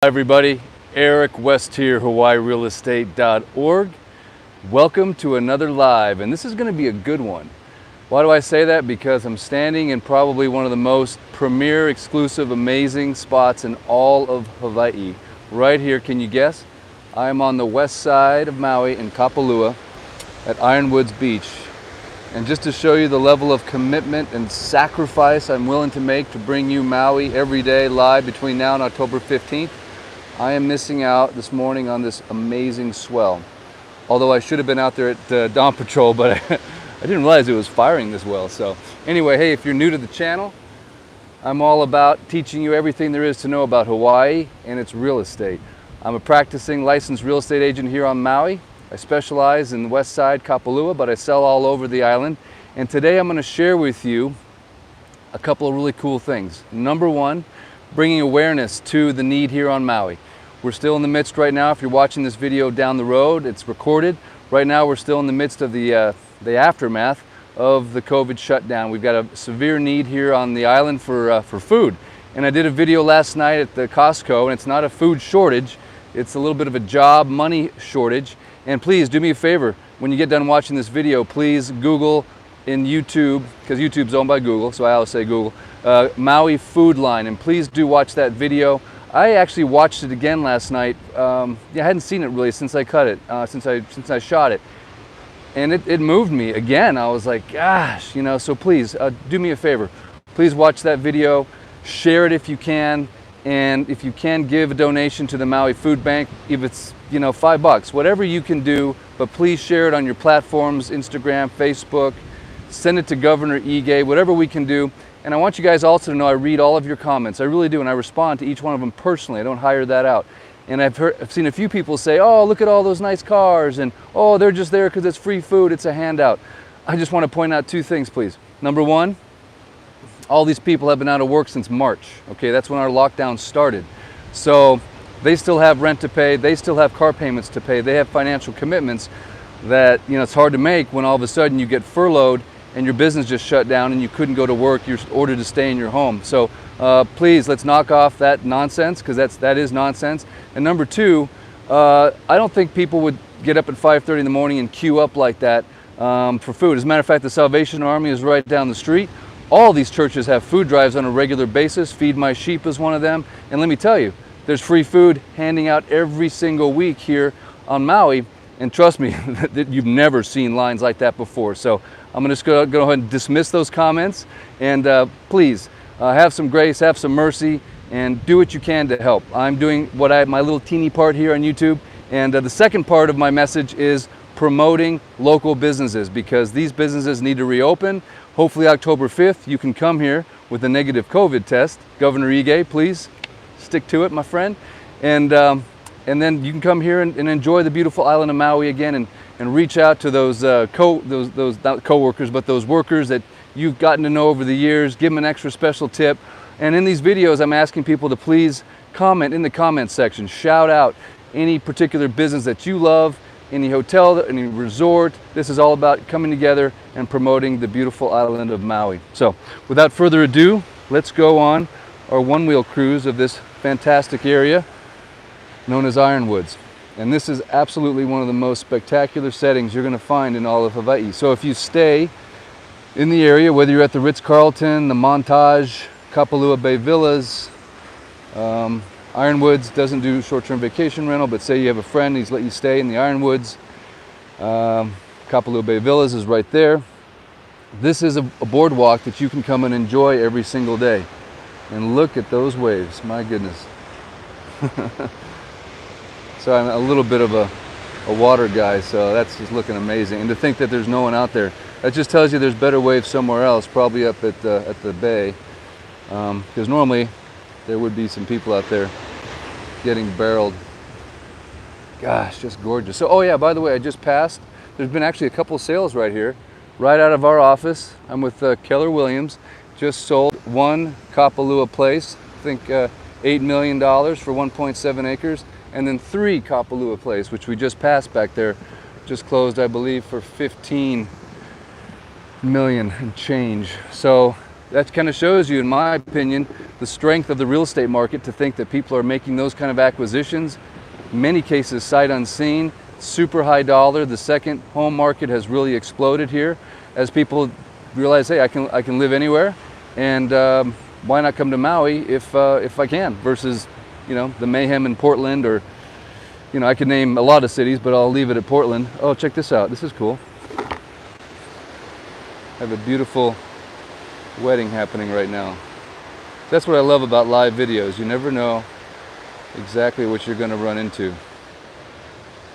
Everybody, Eric West here, HawaiiRealEstate.org. Welcome to another live, and this is going to be a good one. Why do I say that? Because I'm standing in probably one of the most premier, exclusive, amazing spots in all of Hawaii. Right here, can you guess? I'm on the west side of Maui in Kapalua at Ironwoods Beach. And just to show you the level of commitment and sacrifice I'm willing to make to bring you Maui every day live between now and October 15th, I am missing out this morning on this amazing swell. Although I should have been out there at dawn patrol, but I didn't realize it was firing this well. So anyway, hey, if you're new to the channel, I'm all about teaching you everything there is to know about Hawaii and its real estate. I'm a practicing licensed real estate agent here on Maui. I specialize in the west side, Kapalua, but I sell all over the island. And today I'm going to share with you a couple of really cool things. Number one, bringing awareness to the need here on Maui. We're still in the midst right now, if you're watching this video down the road, it's recorded. Right now we're still in the midst of the aftermath of the COVID shutdown. We've got a severe need here on the island for food. And I did a video last night at the Costco, and it's not a food shortage, it's a little bit of a job money shortage. And please do me a favor, when you get done watching this video, please Google in YouTube, because YouTube's owned by Google, so I always say Google, Maui Food Line, and please do watch that video. I actually watched it again last night. I hadn't seen it really since I cut it, since I shot it. And it moved me again. I was like, gosh, you know, so please do me a favor. Please watch that video, share it if you can, and if you can give a donation to the Maui Food Bank, if it's, you know, $5, whatever you can do, but please share it on your platforms, Instagram, Facebook, send it to Governor Ige, whatever we can do. And I want you guys also to know I read all of your comments. I really do, and I respond to each one of them personally. I don't hire that out. And I've seen a few people say, oh, look at all those nice cars, and oh, they're just there because it's free food, it's a handout. I just want to point out two things, please. Number one, all these people have been out of work since March. Okay, that's when our lockdown started. So they still have rent to pay, they still have car payments to pay, they have financial commitments that, you know, it's hard to make when all of a sudden you get furloughed and your business just shut down and you couldn't go to work, you're ordered to stay in your home. So please, let's knock off that nonsense, because that is nonsense. And number two, I don't think people would get up at 5:30 in the morning and queue up like that for food. As a matter of fact, the Salvation Army is right down the street. All these churches have food drives on a regular basis. Feed My Sheep is one of them. And let me tell you, there's free food handing out every single week here on Maui. And trust me, that you've never seen lines like that before. So I'm going to just go ahead and dismiss those comments. And please, have some grace, have some mercy, and do what you can to help. I'm doing my little teeny part here on YouTube. And the second part of my message is promoting local businesses, because these businesses need to reopen. Hopefully October 5th, you can come here with a negative COVID test. Governor Ige, please stick to it, my friend. And then you can come here and enjoy the beautiful island of Maui again, and reach out to those not co-workers, but those workers that you've gotten to know over the years. Give them an extra special tip. And in these videos, I'm asking people to please comment in the comment section. Shout out any particular business that you love, any hotel, any resort. This is all about coming together and promoting the beautiful island of Maui. So without further ado, let's go on our one-wheel cruise of this fantastic area known as Ironwoods. And this is absolutely one of the most spectacular settings you're going to find in all of Hawaii. So if you stay in the area, whether you're at the Ritz-Carlton, the Montage, Kapalua Bay Villas, Ironwoods doesn't do short-term vacation rental, but say you have a friend, he's let you stay in the Ironwoods. Kapalua Bay Villas is right there. This is a boardwalk that you can come and enjoy every single day. And look at those waves, my goodness. So I'm a little bit of a water guy, so that's just looking amazing. And to think that there's no one out there, that just tells you there's better waves somewhere else, probably up at the bay. Because normally there would be some people out there getting barreled. Gosh, just gorgeous. So, oh yeah, by the way, I just passed. There's been actually a couple sales right here, right out of our office. I'm with Keller Williams. Just sold one Kapalua place, I think $8 million for 1.7 acres. And then 3 Kapalua place, which we just passed back there, just closed, I believe, for 15 million and change. So that kind of shows you, in my opinion, the strength of the real estate market, to think that people are making those kind of acquisitions. In many cases, sight unseen, super high dollar. The second home market has really exploded here as people realize, hey, I can live anywhere, and why not come to Maui if I can, versus, you know, the mayhem in Portland, or, you know, I could name a lot of cities, but I'll leave it at Portland. Oh, check this out. This is cool. I have a beautiful wedding happening right now. That's what I love about live videos. You never know exactly what you're going to run into.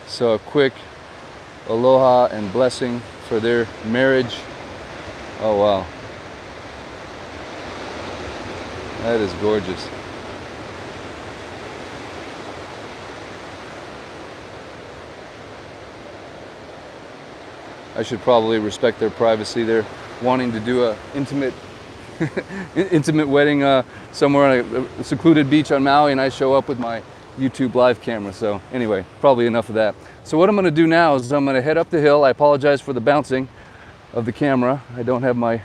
So a quick aloha and blessing for their marriage. Oh wow, that is gorgeous. I should probably respect their privacy. They're wanting to do a intimate intimate wedding somewhere on a secluded beach on Maui, and I show up with my YouTube live camera. So anyway, probably enough of that. So what I'm going to do now is I'm going to head up the hill. I apologize for the bouncing of the camera. I don't have my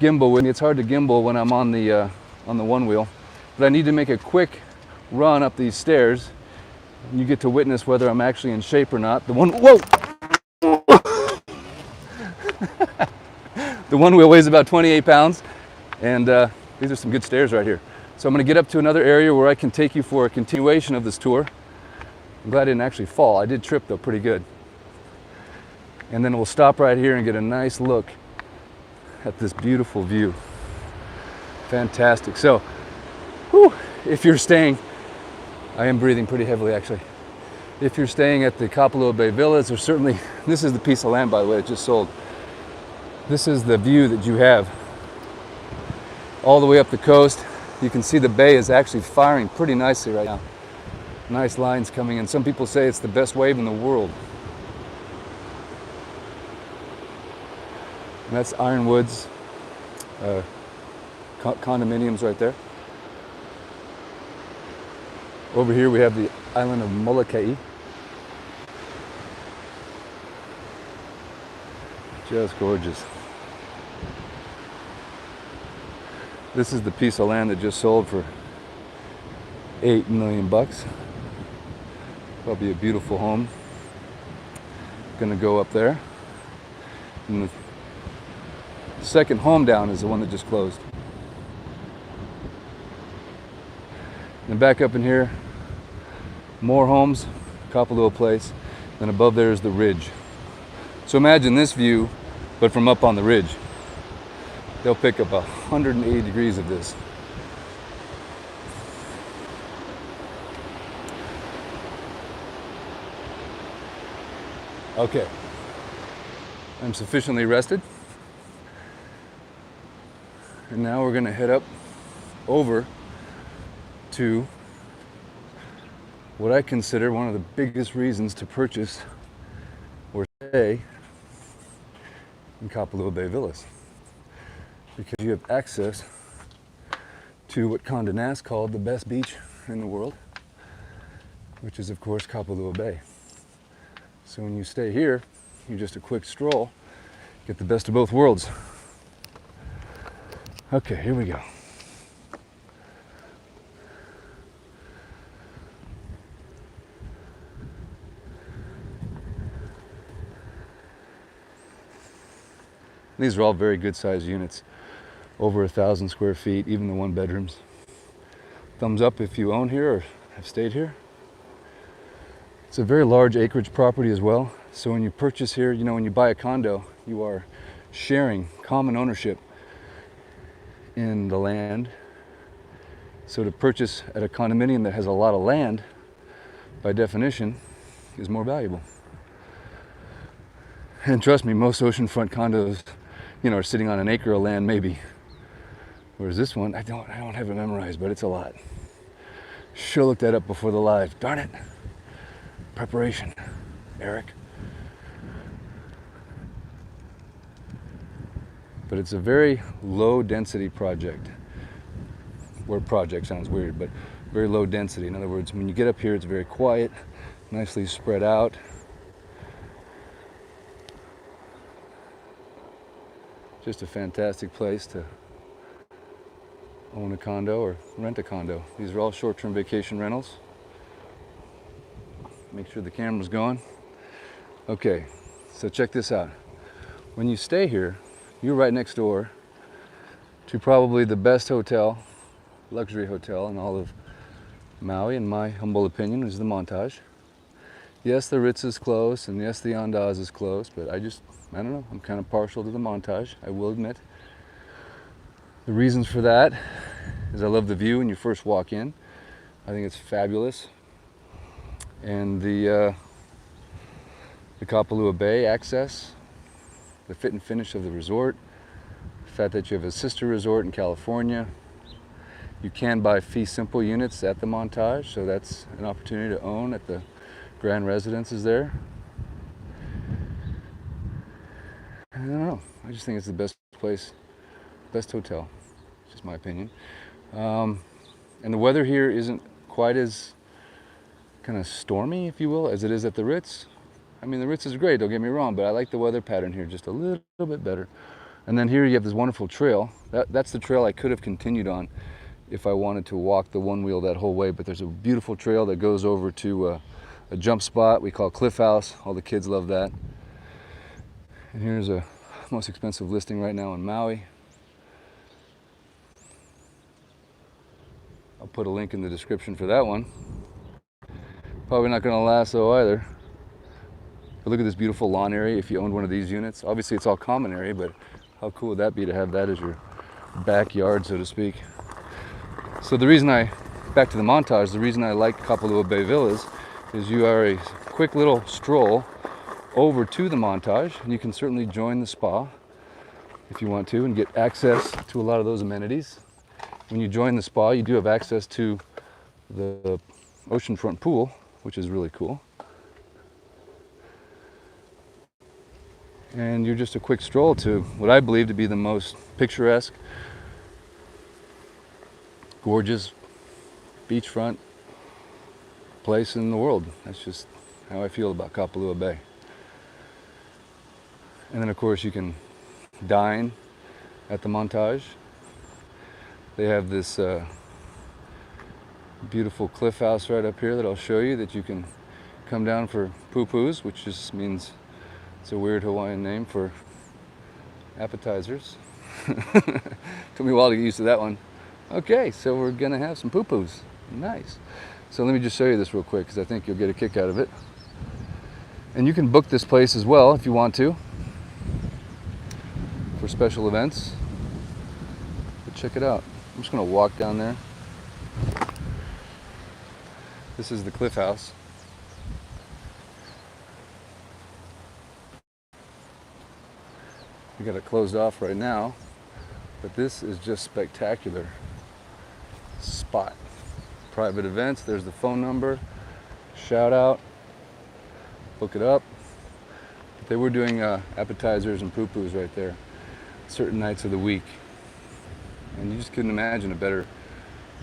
gimbal with me. It's hard to gimbal when I'm on the one wheel, but I need to make a quick run up these stairs. You get to witness whether I'm actually in shape or not. Whoa! The one wheel weighs about 28 pounds, and these are some good stairs right here. So I'm going to get up to another area where I can take you for a continuation of this tour. I'm glad I didn't actually fall. I did trip though pretty good. And then we'll stop right here and get a nice look at this beautiful view. Fantastic. So, whew, if you're staying, I am breathing pretty heavily actually. If you're staying at the Kapalua Bay Villas, or certainly, this is the piece of land, by the way, it just sold. This is the view that you have all the way up the coast. You can see the bay is actually firing pretty nicely right now. Nice lines coming in. Some people say it's the best wave in the world. And that's Ironwoods, condominiums right there. Over here we have the island of Molokai. Just gorgeous. This is the piece of land that just sold for $8 million. Probably a beautiful home. Gonna go up there. And the second home down is the one that just closed. And back up in here, more homes, Kapalua Place, and above there is the ridge. So imagine this view, but from up on the ridge. They'll pick up 180 degrees of this. Okay, I'm sufficiently rested. And now we're gonna head up over to what I consider one of the biggest reasons to purchase or stay in Kapalua Bay Villas, because you have access to what Condé Nast called the best beach in the world, which is of course Kapalua Bay. So when you stay here, you're just a quick stroll, get the best of both worlds. Okay, here we go. These are all very good sized units, over 1,000 square feet, even the one bedrooms. Thumbs up if you own here or have stayed here. It's a very large acreage property as well. So when you purchase here, you know, when you buy a condo, you are sharing common ownership in the land. So to purchase at a condominium that has a lot of land, by definition, is more valuable. And trust me, most oceanfront condos, you know, are sitting on an acre of land maybe. Whereas this one, I don't have it memorized, but it's a lot. Should have looked that up before the live. Darn it. Preparation, Eric. But it's a very low density project. Word project sounds weird, but very low density. In other words, when you get up here, it's very quiet, nicely spread out. Just a fantastic place to own a condo or rent a condo. These are all short-term vacation rentals. Make sure the camera's going. Okay, so check this out. When you stay here, you're right next door to probably the best hotel, luxury hotel in all of Maui, in my humble opinion, is the Montage. Yes, the Ritz is close, and yes, the Condos is close, but I don't know, I'm kind of partial to the Montage, I will admit. The reasons for that is I love the view when you first walk in. I think it's fabulous. And the Kapalua Bay access, the fit and finish of the resort, the fact that you have a sister resort in California. You can buy fee simple units at the Montage, so that's an opportunity to own at the grand residences there. I don't know, I just think it's the best place, best hotel, it's just my opinion. And the weather here isn't quite as kind of stormy, if you will, as it is at the Ritz. I mean, the Ritz is great, don't get me wrong, but I like the weather pattern here just a little bit better. And then here you have this wonderful trail. That's the trail I could have continued on if I wanted to walk the one wheel that whole way, but there's a beautiful trail that goes over to a jump spot we call Cliff House. All the kids love that. And here's a most expensive listing right now in Maui. I'll put a link in the description for that one. Probably not gonna last though either. But look at this beautiful lawn area if you owned one of these units. Obviously it's all common area, but how cool would that be to have that as your backyard, so to speak. So the reason back to the Montage, the reason I like Kapalua Bay Villas is you are a quick little stroll over to the Montage, and you can certainly join the spa if you want to and get access to a lot of those amenities. When you join the spa, you do have access to the oceanfront pool, which is really cool. And you're just a quick stroll to what I believe to be the most picturesque, gorgeous beachfront place in the world. That's just how I feel about Kapalua Bay. And then of course you can dine at the Montage. They have this beautiful cliff house right up here that I'll show you that you can come down for poo-poos, which just means it's a weird Hawaiian name for appetizers. Took me a while to get used to that one. Okay, so we're gonna have some poo-poos. Nice. So let me just show you this real quick because I think you'll get a kick out of it. And you can book this place as well if you want to for special events. But check it out. I'm just gonna walk down there. This is the Cliff House. We got it closed off right now, but this is just spectacular spot. Private events, there's the phone number, shout out, book it up. But they were doing appetizers and poo-poos right there, certain nights of the week. And you just couldn't imagine a better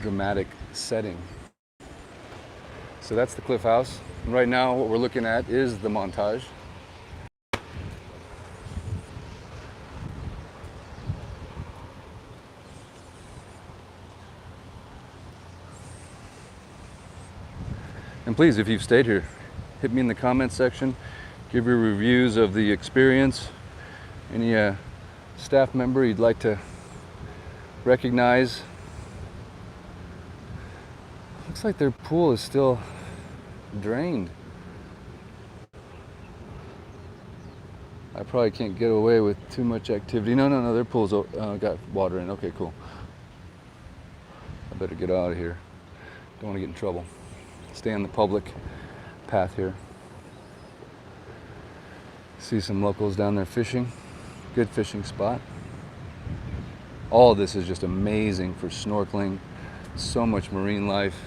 dramatic setting. So that's the Cliff House. And right now what we're looking at is the Montage. And please, if you've stayed here, hit me in the comments section, give your reviews of the experience, any staff member you'd like to recognize. Looks like their pool is still drained. I probably can't get away with too much activity. No, their pool's got water in. Okay, cool. I better get out of here. Don't want to get in trouble. Stay on the public path here. See some locals down there fishing. Good fishing spot. All of this is just amazing for snorkeling. So much marine life.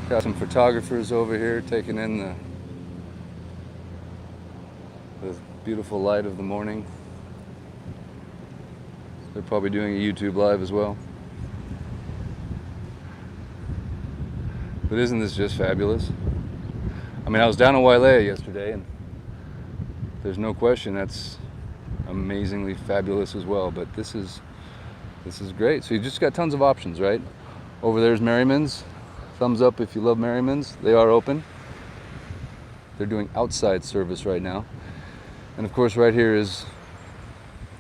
Got some photographers over here taking in the beautiful light of the morning. They're probably doing a YouTube live as well. But isn't this just fabulous? I mean, I was down in Wailea yesterday, and there's no question that's amazingly fabulous as well. But this is great. So you just got tons of options, right? Over there's Merriman's. Thumbs up if you love Merriman's. They are open. They're doing outside service right now. And of course, right here is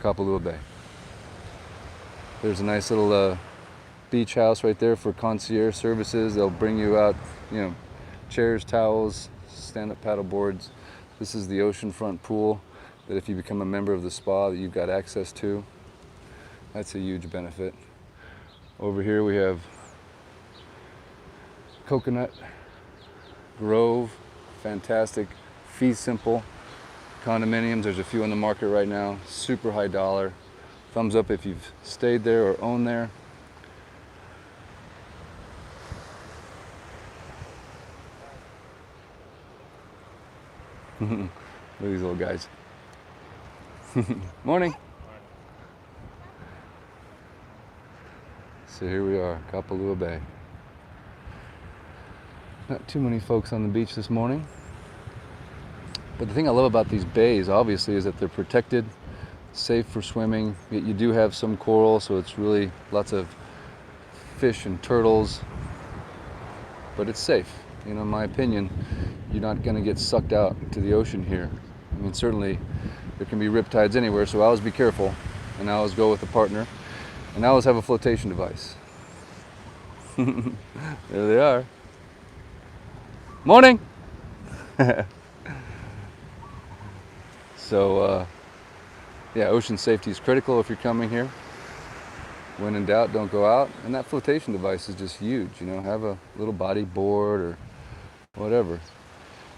Kapalua Bay. There's a nice little beach house right there for concierge services. They'll bring you out, you know, chairs, towels, stand-up paddle boards. This is the oceanfront pool that if you become a member of the spa that you've got access to. That's a huge benefit. Over here we have Coconut Grove, fantastic, fee simple condominiums. There's a few on the market right now, super high dollar. Thumbs up if you've stayed there or owned there. Look at these little guys. Morning. So here we are, Kapalua Bay. Not too many folks on the beach this morning. But the thing I love about these bays, obviously, is that they're protected, safe for swimming. Yet you do have some coral, so it's really lots of fish and turtles. But it's safe. You know, in my opinion, you're not going to get sucked out to the ocean here. I mean, certainly there can be riptides anywhere, so I always be careful, and I always go with a partner, and I always have a flotation device. There they are. Morning! So, yeah, ocean safety is critical if you're coming here. When in doubt, don't go out. And that flotation device is just huge, you know, have a little body board or whatever.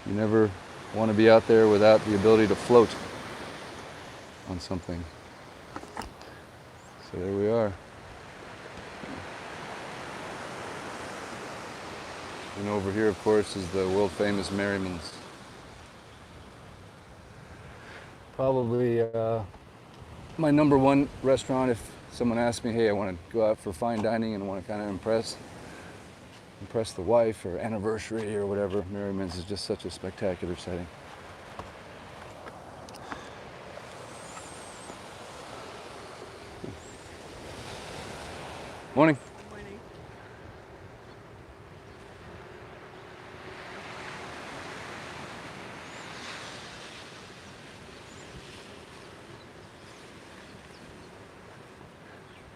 You never want to be out there without the ability to float on something. So there we are. And over here, of course, is the world famous Merriman's. Probably my number one restaurant if someone asks me, hey, I want to go out for fine dining and I want to kind of impress the wife or anniversary or whatever. Merriman's is just such a spectacular setting. Morning. Morning.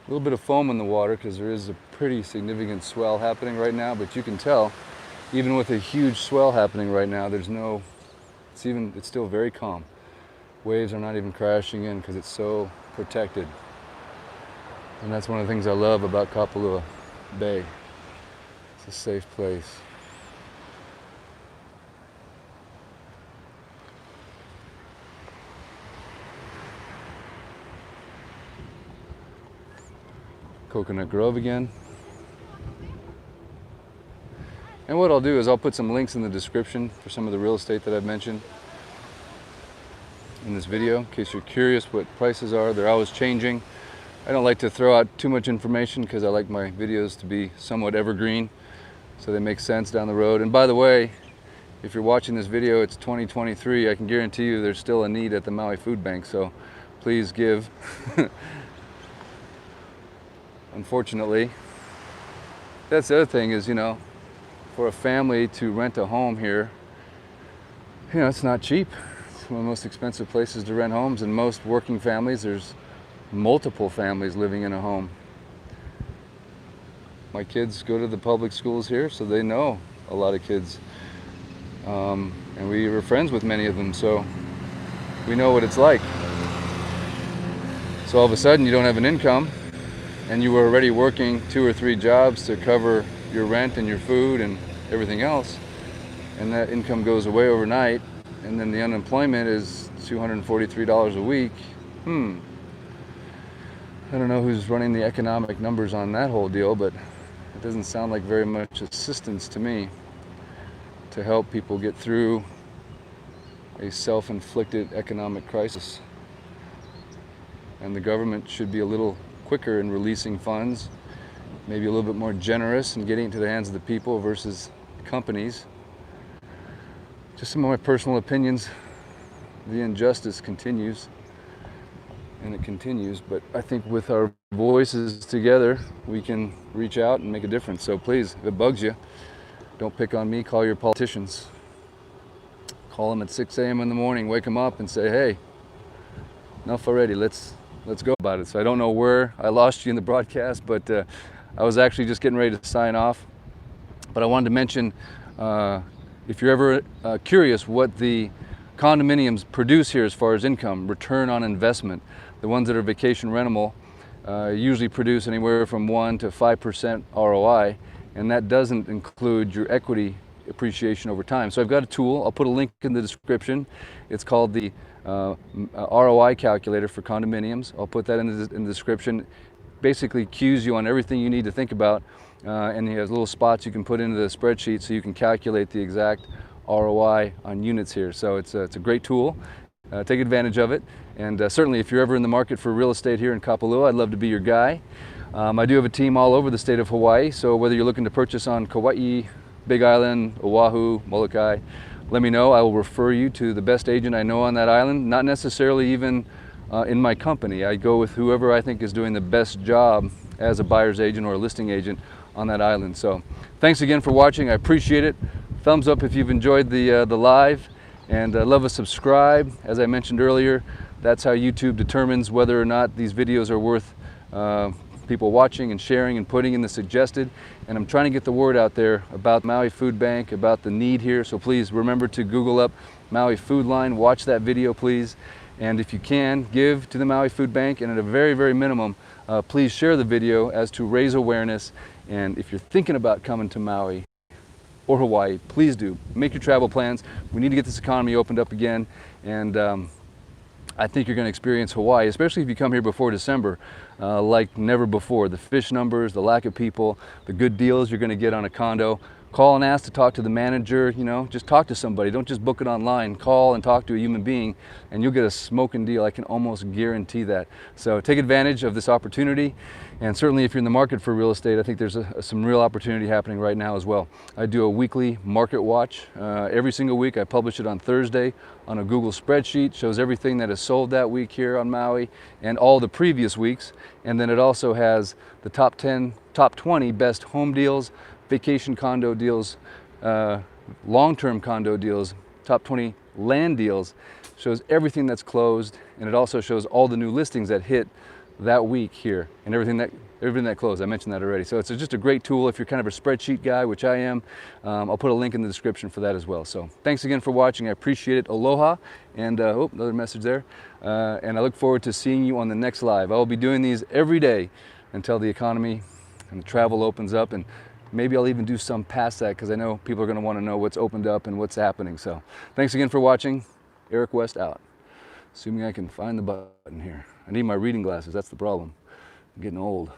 A little bit of foam in the water because there is a pretty significant swell happening right now, but you can tell even with a huge swell happening right now, there's no, it's still very calm. Waves are not even crashing in because it's so protected. And that's one of the things I love about Kapalua Bay. It's a safe place. Coconut Grove again. And what I'll do is I'll put some links in the description for some of the real estate that I've mentioned in this video, in case you're curious what prices are. They're always changing. I don't like to throw out too much information because I like my videos to be somewhat evergreen, so they make sense down the road. And by the way, if you're watching this video, it's 2023. I can guarantee you there's still a need at the Maui Food Bank, so please give. Unfortunately, that's the other thing is, you know, for a family to rent a home here, you know, it's not cheap. It's one of the most expensive places to rent homes. In most working families, there's multiple families living in a home. My kids go to the public schools here, so they know a lot of kids. And we were friends with many of them, so we know what it's like. So all of a sudden you don't have an income, and you were already working 2 or 3 jobs to cover your rent and your food and everything else, and that income goes away overnight, and then the unemployment is $243 a week. I don't know who's running the economic numbers on that whole deal, but it doesn't sound like very much assistance to me to help people get through a self-inflicted economic crisis. And the government should be a little quicker in releasing funds, maybe a little bit more generous in getting it to the hands of the people versus companies. Just some of my personal opinions. The injustice continues, and it continues, but I think with our voices together, we can reach out and make a difference. So please, if it bugs you, don't pick on me, call your politicians. Call them at 6 a.m. in the morning, wake them up and say, hey, enough already, let's go about it. So I don't know where I lost you in the broadcast, but I was actually just getting ready to sign off. But I wanted to mention, if you're ever curious what the condominiums produce here as far as income, return on investment, the ones that are vacation rentable usually produce anywhere from 1 to 5% ROI, and that doesn't include your equity appreciation over time. So I've got a tool, I'll put a link in the description. It's called the ROI Calculator for condominiums. I'll put that in the description. Basically cues you on everything you need to think about, and he has little spots you can put into the spreadsheet so you can calculate the exact ROI on units here. So it's a great tool. Take advantage of it, and certainly if you're ever in the market for real estate here in Kapalua, I'd love to be your guy. I do have a team all over the state of Hawaii, so whether you're looking to purchase on Kauai, Big Island, Oahu, Molokai, let me know. I will refer you to the best agent I know on that island, not necessarily even in my company. I go with whoever I think is doing the best job as a buyer's agent or a listing agent on that island. So thanks again for watching. I appreciate it. Thumbs up if you've enjoyed the live, and love a subscribe. As I mentioned earlier, that's how YouTube determines whether or not these videos are worth people watching and sharing and putting in the suggested. And I'm trying to get the word out there about Maui Food Bank, about the need here. So please remember to Google up Maui Food Line, watch that video please. And if you can, give to the Maui Food Bank, and at a very, very minimum, please share the video as to raise awareness. And if you're thinking about coming to Maui or Hawaii, please do. Make your travel plans. We need to get this economy opened up again, and I think you're going to experience Hawaii, especially if you come here before December, like never before. The fish numbers, the lack of people, the good deals you're going to get on a condo. Call and ask to talk to the manager, you know, just talk to somebody. Don't just book it online. Call and talk to a human being, and you'll get a smoking deal. I can almost guarantee that. So take advantage of this opportunity, and certainly if you're in the market for real estate, I think there's some real opportunity happening right now as well. I do a weekly market watch. Every single week I publish it on Thursday on a Google spreadsheet. Shows everything that is sold that week here on Maui and all the previous weeks. And then it also has the top 10, top 20 best home deals, vacation condo deals, long-term condo deals, top 20 land deals. Shows everything that's closed, and it also shows all the new listings that hit that week here, and everything that closed. I mentioned that already. So it's just a great tool if you're kind of a spreadsheet guy, which I am. I'll put a link in the description for that as well. So thanks again for watching. I appreciate it. Aloha, and oh, another message there. And I look forward to seeing you on the next live. I will be doing these every day until the economy and the travel opens up, and maybe I'll even do some past that, because I know people are going to want to know what's opened up and what's happening. So thanks again for watching. Eric West out. Assuming I can find the button here. I need my reading glasses. That's the problem. I'm getting old.